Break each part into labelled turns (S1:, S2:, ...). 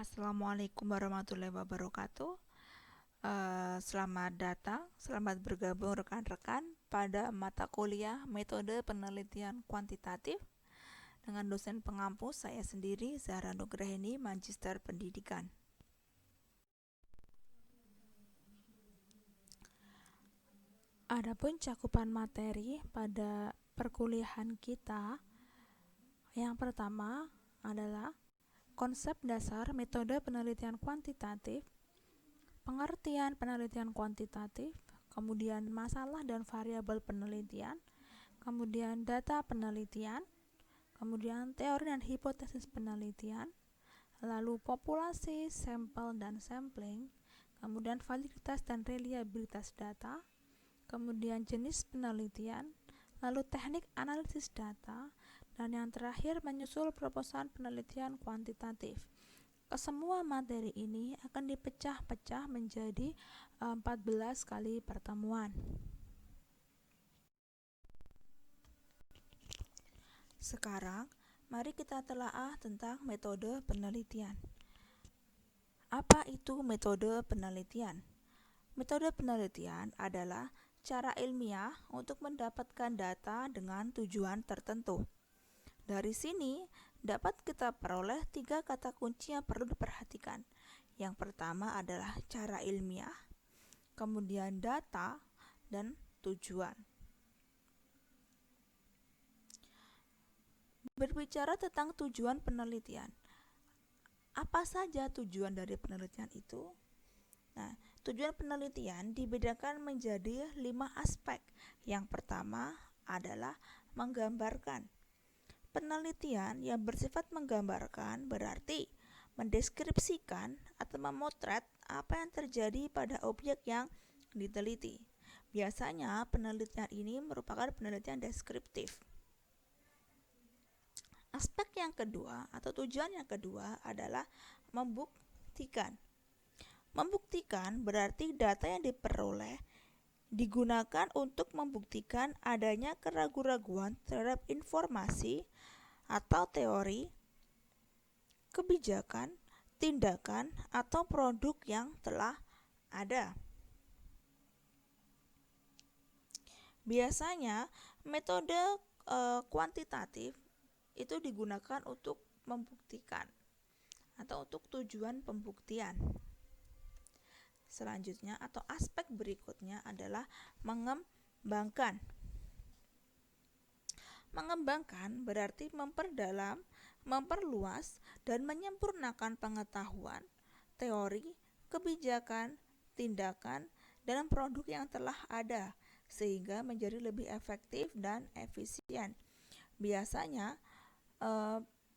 S1: Assalamualaikum warahmatullahi wabarakatuh. Selamat bergabung rekan-rekan pada mata kuliah Metode Penelitian Kuantitatif dengan dosen pengampu saya sendiri, Zahra Nugraheni, Magister Pendidikan. Adapun cakupan materi pada perkuliahan kita, yang pertama adalah konsep dasar metode penelitian kuantitatif, pengertian penelitian kuantitatif, kemudian masalah dan variabel penelitian, kemudian data penelitian, kemudian teori dan hipotesis penelitian, lalu populasi, sampel dan sampling, kemudian validitas dan reliabilitas data, kemudian jenis penelitian, lalu teknik analisis data, dan yang terakhir menyusul proposal penelitian kuantitatif. Kesemua materi ini akan dipecah-pecah menjadi 14 kali pertemuan. Sekarang, mari kita telaah tentang metode penelitian. Apa itu metode penelitian? Metode penelitian adalah cara ilmiah untuk mendapatkan data dengan tujuan tertentu. Dari sini, dapat kita peroleh 3 kata kunci yang perlu diperhatikan. Yang pertama adalah cara ilmiah, kemudian data, dan tujuan. Berbicara tentang tujuan penelitian, apa saja tujuan dari penelitian itu? Nah, tujuan penelitian dibedakan menjadi 5 aspek. Yang pertama adalah menggambarkan. Penelitian yang bersifat menggambarkan berarti mendeskripsikan atau memotret apa yang terjadi pada objek yang diteliti. Biasanya penelitian ini merupakan penelitian deskriptif. Aspek yang kedua atau tujuan yang kedua adalah membuktikan. Membuktikan berarti data yang diperoleh digunakan untuk membuktikan adanya keraguan-raguan terhadap informasi atau teori, kebijakan, tindakan, atau produk yang telah ada. Biasanya metode kuantitatif itu digunakan untuk membuktikan atau untuk tujuan pembuktian. Selanjutnya atau aspek berikutnya adalah mengembangkan. Mengembangkan berarti memperdalam, memperluas, dan menyempurnakan pengetahuan, teori, kebijakan, tindakan, dan produk yang telah ada sehingga menjadi lebih efektif dan efisien. Biasanya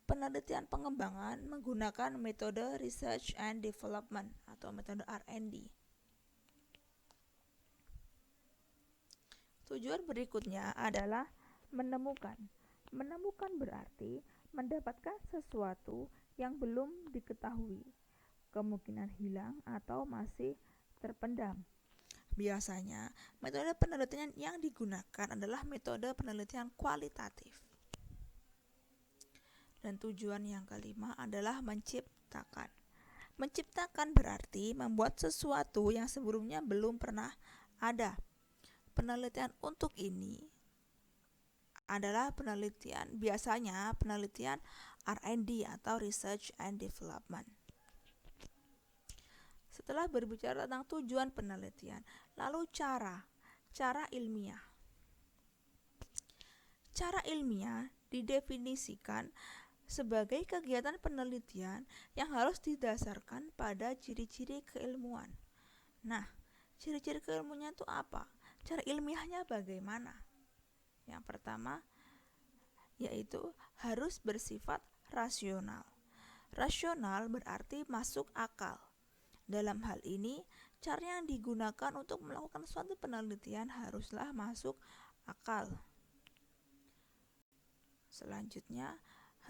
S1: penelitian pengembangan menggunakan metode research and development atau metode R&D. Tujuan berikutnya adalah menemukan. Menemukan berarti mendapatkan sesuatu yang belum diketahui, kemungkinan hilang atau masih terpendam. Biasanya, metode penelitian yang digunakan adalah metode penelitian kualitatif. Dan tujuan yang kelima adalah menciptakan. Menciptakan berarti membuat sesuatu yang sebelumnya belum pernah ada. Penelitian untuk ini adalah biasanya penelitian R&D atau Research and Development. Setelah berbicara tentang tujuan penelitian, lalu cara ilmiah. Cara ilmiah didefinisikan sebagai kegiatan penelitian yang harus didasarkan pada ciri-ciri keilmuan. Nah, ciri-ciri keilmuannya itu apa? Cara ilmiahnya bagaimana? Yang pertama, yaitu harus bersifat rasional. Rasional berarti masuk akal. Dalam hal ini, cara yang digunakan untuk melakukan suatu penelitian haruslah masuk akal. Selanjutnya,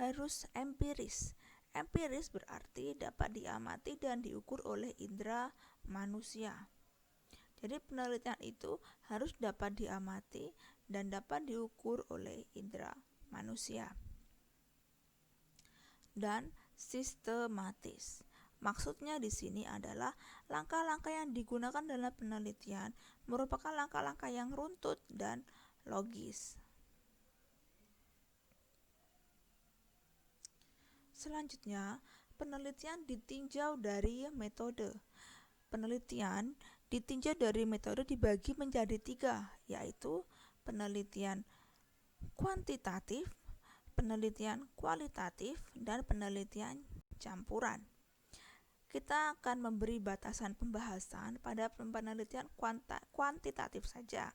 S1: harus empiris. Empiris berarti dapat diamati dan diukur oleh indera manusia. Jadi penelitian itu harus dapat diamati dan dapat diukur oleh indera manusia. Dan sistematis. Maksudnya di sini adalah langkah-langkah yang digunakan dalam penelitian merupakan langkah-langkah yang runtut dan logis. Selanjutnya, penelitian ditinjau dari metode. Penelitian ditinjau dari metode dibagi menjadi 3, yaitu penelitian kuantitatif, penelitian kualitatif, dan penelitian campuran. Kita akan memberi batasan pembahasan pada penelitian kuantitatif saja,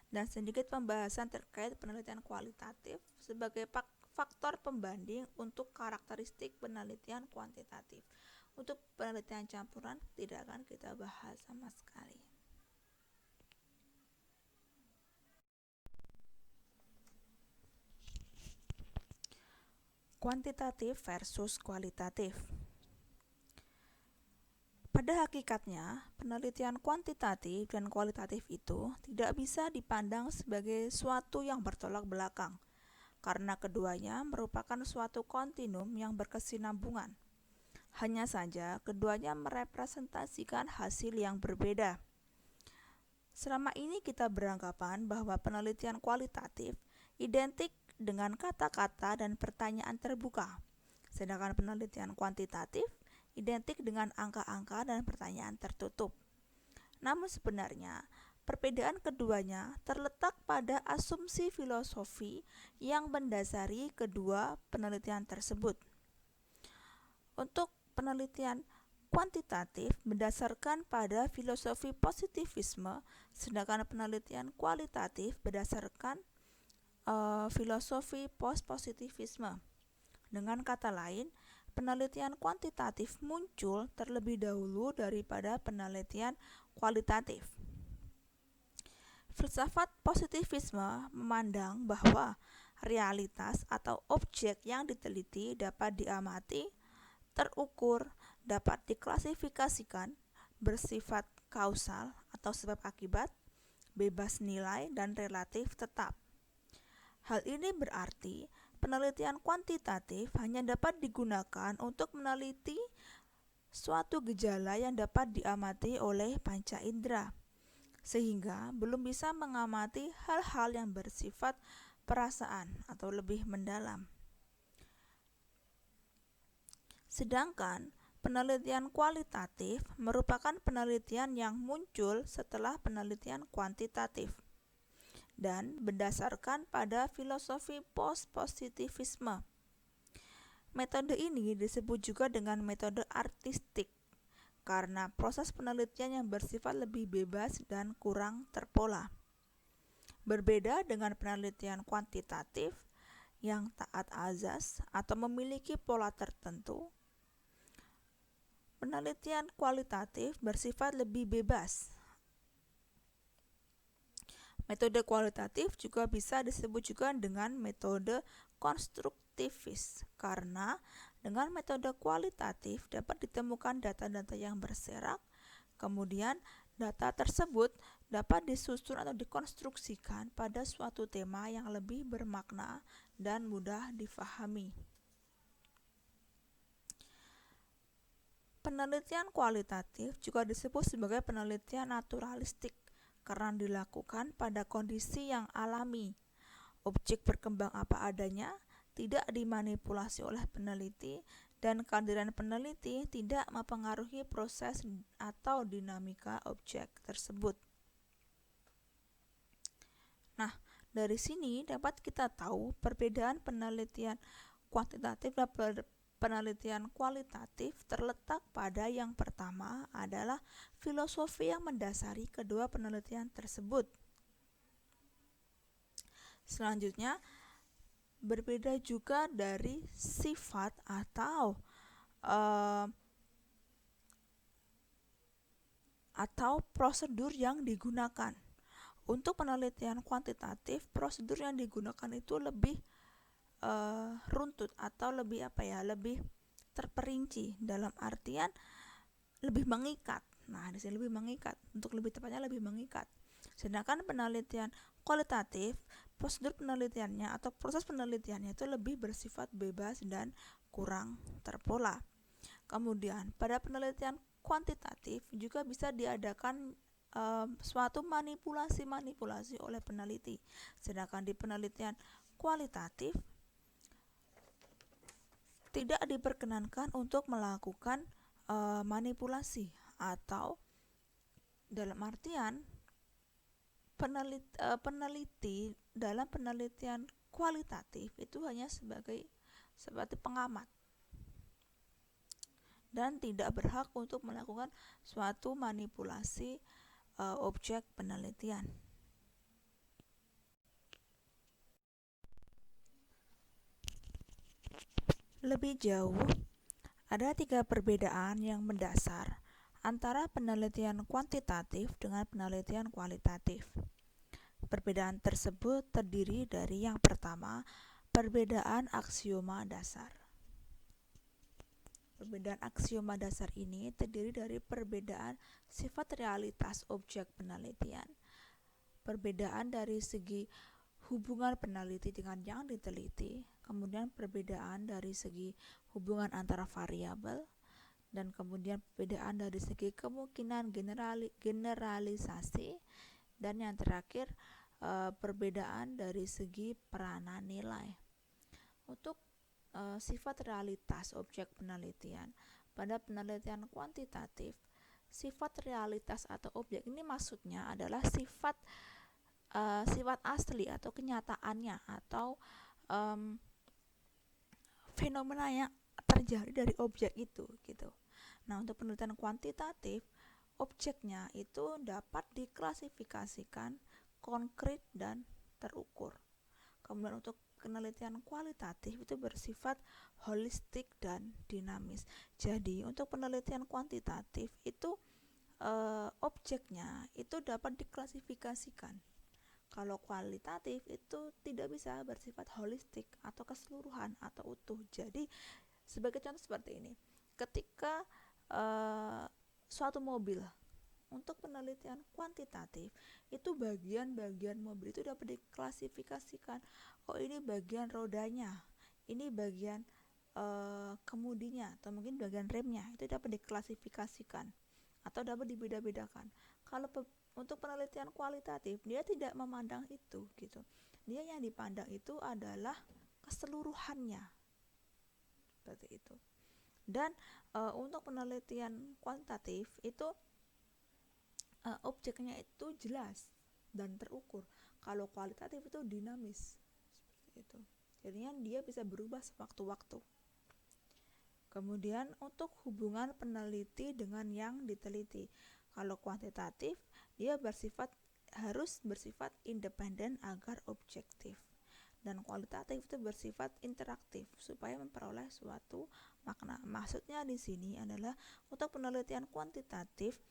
S1: dan sedikit pembahasan terkait penelitian kualitatif sebagai faktor pembanding untuk karakteristik penelitian kuantitatif. Untuk penelitian campuran tidak akan kita bahas sama sekali. Kuantitatif versus kualitatif. Pada hakikatnya, penelitian kuantitatif dan kualitatif itu tidak bisa dipandang sebagai suatu yang bertolak belakang, karena keduanya merupakan suatu kontinum yang berkesinambungan. Hanya saja, keduanya merepresentasikan hasil yang berbeda. Selama ini kita beranggapan bahwa penelitian kualitatif identik dengan kata-kata dan pertanyaan terbuka, sedangkan penelitian kuantitatif identik dengan angka-angka dan pertanyaan tertutup. Namun sebenarnya, perbedaan keduanya terletak pada asumsi filosofi yang mendasari kedua penelitian tersebut. Untuk penelitian kuantitatif berdasarkan pada filosofi positivisme, sedangkan penelitian kualitatif berdasarkan filosofi post-positivisme. Dengan kata lain, penelitian kuantitatif muncul terlebih dahulu daripada penelitian kualitatif. Filsafat positivisme memandang bahwa realitas atau objek yang diteliti dapat diamati, terukur, dapat diklasifikasikan, bersifat kausal atau sebab akibat, bebas nilai, dan relatif tetap. Hal ini berarti penelitian kuantitatif hanya dapat digunakan untuk meneliti suatu gejala yang dapat diamati oleh panca indera, sehingga belum bisa mengamati hal-hal yang bersifat perasaan atau lebih mendalam. Sedangkan penelitian kualitatif merupakan penelitian yang muncul setelah penelitian kuantitatif dan berdasarkan pada filosofi post-positivisme. Metode ini disebut juga dengan metode artistik karena proses penelitian yang bersifat lebih bebas dan kurang terpola. Berbeda dengan penelitian kuantitatif yang taat azas atau memiliki pola tertentu, penelitian kualitatif bersifat lebih bebas. Metode kualitatif juga bisa disebut juga dengan metode konstruktivis karena dengan metode kualitatif dapat ditemukan data-data yang berserak, kemudian data tersebut dapat disusun atau dikonstruksikan pada suatu tema yang lebih bermakna dan mudah difahami. Penelitian kualitatif juga disebut sebagai penelitian naturalistik karena dilakukan pada kondisi yang alami. Objek berkembang apa adanya, tidak dimanipulasi oleh peneliti, dan kehadiran peneliti tidak mempengaruhi proses atau dinamika objek tersebut. Nah, dari sini dapat kita tahu perbedaan penelitian kuantitatif dan penelitian kualitatif terletak pada yang pertama adalah filosofi yang mendasari kedua penelitian tersebut. Selanjutnya, berbeda juga dari sifat atau prosedur yang digunakan. Untuk penelitian kuantitatif, prosedur yang digunakan itu lebih runtut atau lebih lebih terperinci, dalam artian lebih mengikat. Nah, di sini lebih mengikat, untuk lebih tepatnya lebih mengikat. Sedangkan penelitian kualitatif, prosedur penelitiannya atau proses penelitiannya itu lebih bersifat bebas dan kurang terpola. Kemudian pada penelitian kuantitatif juga bisa diadakan suatu manipulasi oleh peneliti. Sedangkan di penelitian kualitatif tidak diperkenankan untuk melakukan manipulasi, atau dalam artian peneliti dalam penelitian kualitatif itu hanya seperti pengamat dan tidak berhak untuk melakukan suatu manipulasi objek penelitian. Lebih jauh, ada 3 perbedaan yang mendasar antara penelitian kuantitatif dengan penelitian kualitatif. Perbedaan tersebut terdiri dari yang pertama, perbedaan aksioma dasar. Perbedaan aksioma dasar ini terdiri dari perbedaan sifat realitas objek penelitian, perbedaan dari segi hubungan peneliti dengan yang diteliti, kemudian perbedaan dari segi hubungan antara variabel, dan kemudian perbedaan dari segi kemungkinan generalisasi, dan yang terakhir perbedaan dari segi peranan nilai. Untuk sifat realitas objek penelitian, pada penelitian kuantitatif, sifat realitas atau objek ini maksudnya adalah sifat asli atau kenyataannya, atau fenomena yang terjadi dari objek itu gitu. Nah, untuk penelitian kuantitatif, objeknya itu dapat diklasifikasikan, konkret dan terukur. Kemudian untuk penelitian kualitatif itu bersifat holistik dan dinamis. Jadi untuk penelitian kuantitatif itu objeknya itu dapat diklasifikasikan. Kalau kualitatif itu tidak bisa bersifat holistik atau keseluruhan atau utuh. Jadi sebagai contoh seperti ini, ketika suatu mobil, untuk penelitian kuantitatif itu bagian-bagian mobil itu dapat diklasifikasikan. Oh, ini bagian rodanya, ini bagian kemudinya, atau mungkin bagian remnya, itu dapat diklasifikasikan atau dapat dibeda-bedakan. Kalau untuk penelitian kualitatif dia tidak memandang itu gitu. Dia yang dipandang itu adalah keseluruhannya, seperti itu. Dan untuk penelitian kuantitatif itu objeknya itu jelas dan terukur. Kalau kualitatif itu dinamis, seperti itu. Jadinya dia bisa berubah sewaktu-waktu. Kemudian untuk hubungan peneliti dengan yang diteliti, kalau kuantitatif dia harus bersifat independen agar objektif, dan kualitatif itu bersifat interaktif supaya memperoleh suatu makna. Maksudnya di sini adalah untuk penelitian kuantitatif,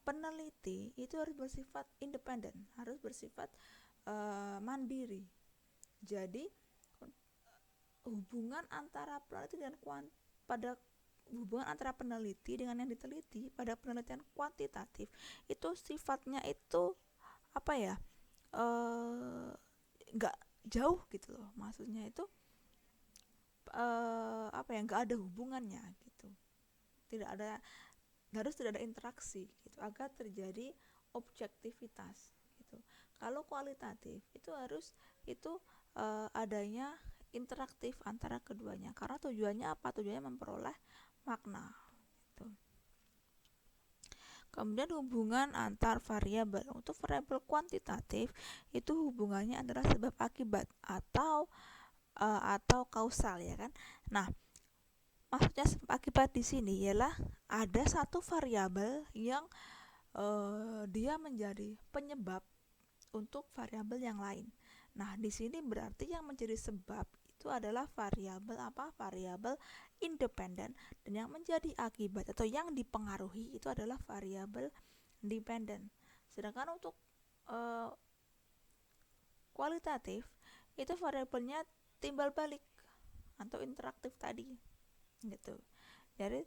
S1: peneliti itu harus bersifat independen, harus bersifat mandiri. Jadi hubungan antara peneliti dan hubungan antara peneliti dengan yang diteliti pada penelitian kuantitatif itu sifatnya itu nggak jauh gitu loh. Maksudnya itu nggak ada hubungannya gitu. Harus tidak ada interaksi gitu agar terjadi objektivitas gitu. Kalau kualitatif itu harus adanya interaktif antara keduanya, karena tujuannya apa? Tujuannya memperoleh makna gitu. Kemudian hubungan antar variabel. Untuk variabel kuantitatif itu hubungannya adalah sebab akibat atau kausal, ya kan. Nah, maksudnya sebab akibat di sini ialah ada satu variabel yang dia menjadi penyebab untuk variabel yang lain. Nah, di sini berarti yang menjadi sebab itu adalah variabel variabel independen, dan yang menjadi akibat atau yang dipengaruhi itu adalah variabel dependen. Sedangkan untuk kualitatif itu variabelnya timbal balik atau interaktif tadi gitu. Jadi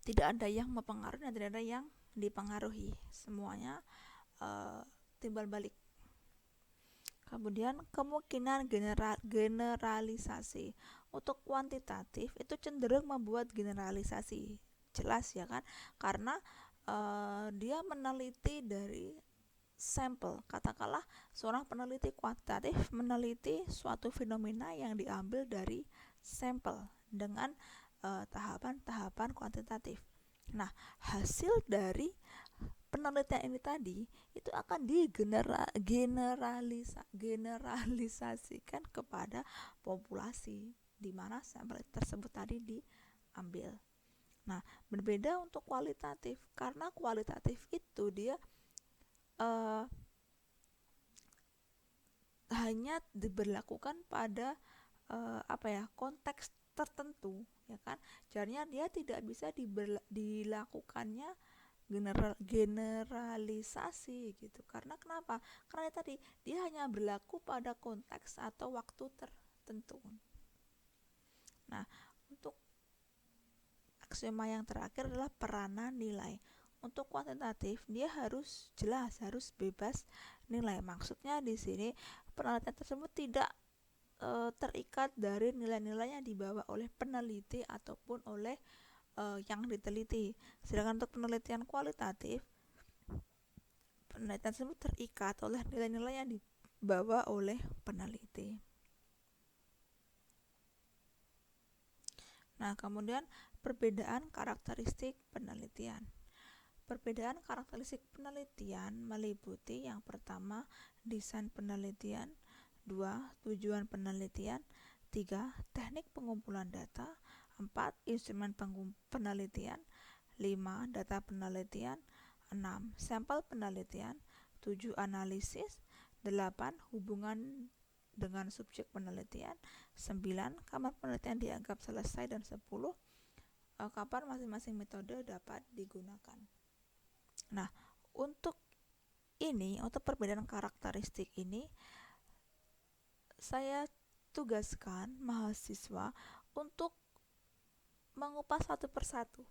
S1: tidak ada yang mempengaruhi dan tidak ada yang dipengaruhi, semuanya timbal balik. Kemudian kemungkinan generalisasi. untuk kuantitatif itu cenderung membuat generalisasi, jelas ya kan, karena dia meneliti dari sampel. Katakanlah seorang peneliti kuantitatif meneliti suatu fenomena yang diambil dari sampel dengan tahapan-tahapan kuantitatif. Nah, hasil dari penelitian ini tadi itu akan generalisasikan kepada populasi di mana sampel tersebut tadi diambil. Nah, berbeda untuk kualitatif, karena kualitatif itu dia hanya diberlakukan pada konteks tertentu, ya kan. Jadinya dia tidak bisa dilakukannya generalisasi gitu. Karena kenapa? Karena tadi dia hanya berlaku pada konteks atau waktu tertentu. Nah, untuk aksioma yang terakhir adalah peranan nilai. Untuk kuantitatif dia harus jelas, harus bebas nilai. Maksudnya di sini penelitian tersebut tidak terikat dari nilai-nilai yang dibawa oleh peneliti ataupun oleh yang diteliti. Sedangkan untuk penelitian kualitatif, penelitian tersebut terikat oleh nilai-nilai yang dibawa oleh peneliti. Nah, kemudian perbedaan karakteristik penelitian. Perbedaan karakteristik penelitian meliputi yang pertama, desain penelitian, 2. Tujuan penelitian, 3. Teknik pengumpulan data, 4. Instrumen penelitian, 5. Data penelitian, 6. Sampel penelitian, 7. Analisis, 8. Hubungan dengan subjek penelitian, 9. Kapan penelitian dianggap selesai, dan 10. Kapan masing-masing metode dapat digunakan. Nah, untuk perbedaan karakteristik ini saya tugaskan mahasiswa untuk mengupas satu persatu.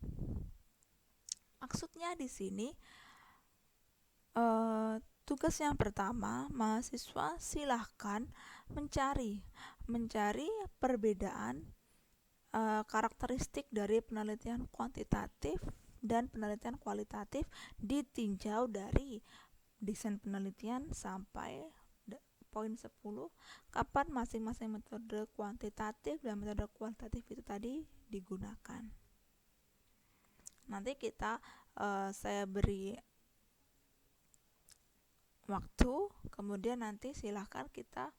S1: Maksudnya di sini tugas yang pertama, mahasiswa silahkan mencari perbedaan karakteristik dari penelitian kuantitatif dan penelitian kualitatif ditinjau dari desain penelitian sampai poin 10, kapan masing-masing metode kuantitatif dan metode kualitatif itu tadi digunakan. Nanti saya beri waktu, kemudian nanti silahkan kita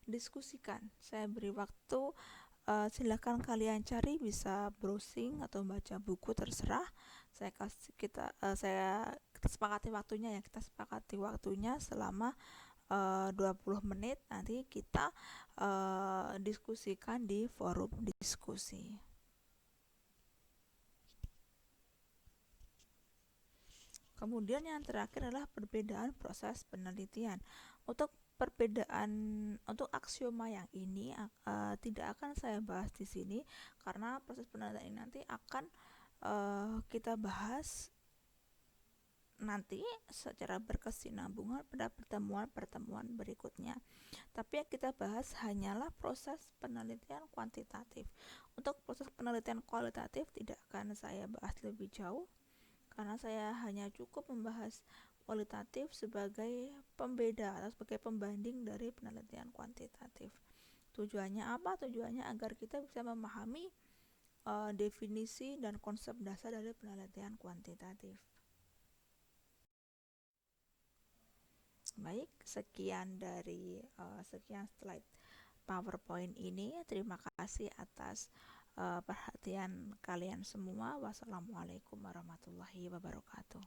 S1: diskusikan. Saya beri waktu, silahkan kalian cari, bisa browsing atau baca buku, terserah. Kita sepakati waktunya ya, kita sepakati waktunya selama 20 menit. Nanti kita diskusikan di forum diskusi. Kemudian yang terakhir adalah perbedaan proses penelitian. Untuk aksioma yang ini tidak akan saya bahas di sini, karena proses penelitian ini nanti akan kita bahas nanti secara berkesinambungan pada pertemuan berikutnya. Tapi yang kita bahas hanyalah proses penelitian kuantitatif. Untuk proses penelitian kualitatif tidak akan saya bahas lebih jauh, karena saya hanya cukup membahas kualitatif sebagai pembeda atau sebagai pembanding dari penelitian kuantitatif. Tujuannya apa? Tujuannya agar kita bisa memahami definisi dan konsep dasar dari penelitian kuantitatif. Baik, sekian slide PowerPoint ini. Terima kasih atas perhatian kalian semua. Wassalamualaikum warahmatullahi wabarakatuh.